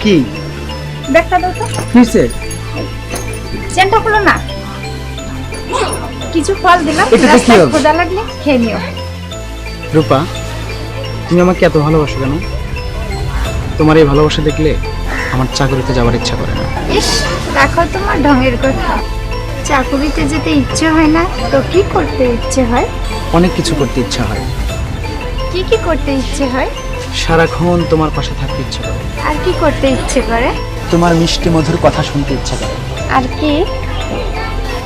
কি ব্যাগটা দাও তো। কিসে? চেনটা খুলো না। কিছু ফল দিলাম, এটাতে কি রাস্তায় হবে? খোদা লাগলে খেয়ে নিও। রূপা, তুমি আমাকে এত ভালোবাসো কেন? তোমার এই ভালোবাসা দেখলে আমার চাকরিতে যাওয়ার ইচ্ছা করে না। ইস, দেখো তোমার ঢঙের কথা। চাকুরিতে যেতে ইচ্ছে হয় না তো কি করতে ইচ্ছে হয়? অনেক কিছু করতে ইচ্ছা হয়। কি কি করতে ইচ্ছে হয়? সারাক্ষণ তোমার পাশে থাকতে ইচ্ছে করে। আর কি করতে ইচ্ছে করে? তোমার মিষ্টি মধুর কথা শুনতে ইচ্ছে করে। আর কি?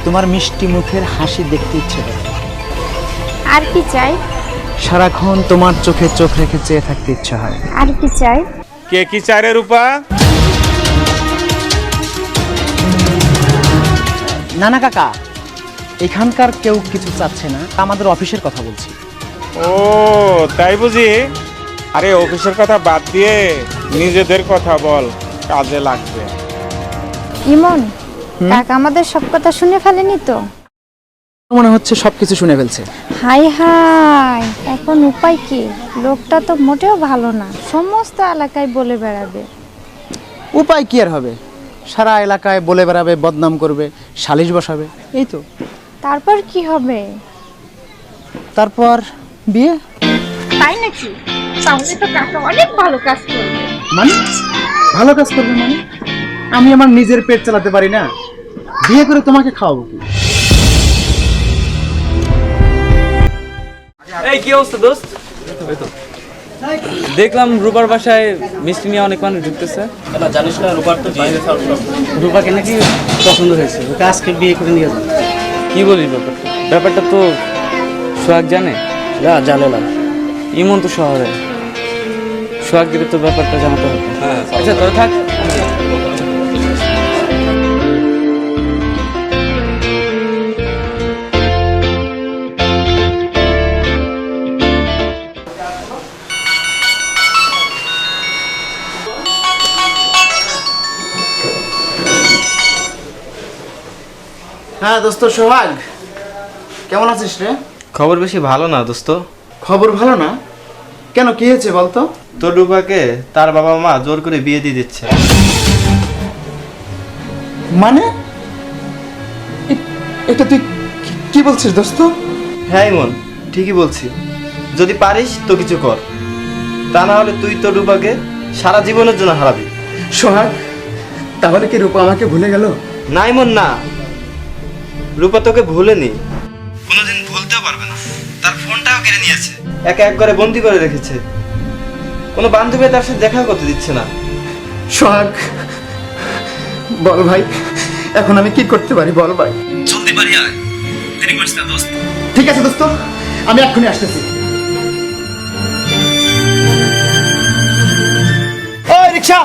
তোমার মিষ্টি মুখের হাসি দেখতে ইচ্ছে করে। আর কি চাই? সারাক্ষণ তোমার চোখে চোখ রেখে চেয়ে থাকতে ইচ্ছা হয়। আর কি চাই? কে কি চায় রে রূপা? না না কাকা, এখানকার কেউ কিছু চাচ্ছে না, আমাদের অফিসের কথা বলছি। ও তাই বুঝি? আরে অফিসের কথা বাদ দিয়ে নিজেদের কথা বল, কাজে লাগবে। ইমন, কাকা আমাদের সব কথা শুনে ফেলেনি তো? মনে হচ্ছে সবকিছু শুনে ফেলছে। হাই হাই, এখন উপায় কি? লোকটা তো মোটেও ভালো না, সমস্ত এলাকায় বলে বেড়াবে। উপায় কি আর হবে? সারা এলাকায় বলে বেড়াবে, বদনাম করবে, সালিশ বসাবে, এই তো। তারপর কি হবে? তারপর বিয়ে। তাই নাকি? তাহলে তো কাকা অনেক ভালো কাজ করবে। মানে ভালো কাজ করবে মানে? আমি আমার নিজের পেট চালাতে পারি না, বিয়ে করে তোমাকে খাওয়াবো কি? এই কি অবস্থা দোস্ত? দেখলাম রূপার বাসায় মিষ্টি নিয়ে অনেক মানুষ ঢুকতেছে। না জানিস না রূপার তো বাইরে রূপাকে নাকি পছন্দ হয়েছে, ওকে আজকে বিয়ে করে নিয়ে যাবে। কি বলিস ব্যাপারটা? ব্যাপারটা তো সোহাগ জানে। না জানে না। ইমন তো শহরে, সোহাগ দিকে তো ব্যাপারটা জানাতে হবে। আচ্ছা তোরা থাক। হ্যাঁ দোস্ত সোহাগ, কেমন আছিস রে? খবর বেশি ভালো না দোস্ত। খবর ভালো না কেন, কি হয়েছে বলতো? তোর রূপাকে তার বাবা মা জোর করে বিয়ে দিয়ে দিচ্ছে। মানে এটা তুই কি বলছিস দোস্ত? হ্যাঁ ইমন, ঠিকই বলছি। যদি পারিস তো কিছু কর, তা না হলে তুই তোর রূপাকে সারা জীবনের জন্য হারাবি। সোহাগ, তাহলে কি রূপা আমাকে ভুলে গেল? না ইমন না, রূপা তোকে ভুলেনি, কোনোদিন ভুলতেও পারবে না। তার ফোনটাও কেড়ে নিয়েছে, একে এক করে বন্দি করে রেখেছে। কোনো বান্ধবী তার সাথে দেখা করতে দিচ্ছে না। সোহাগ বল ভাই, এখন আমি কি করতে পারি বল ভাই। জলদি বাড়ি আয়, দেরি করিস না দোস্ত। ঠিক আছে দোস্ত, আমি এক্ষুনি আসতেছি। ওই রিকশা!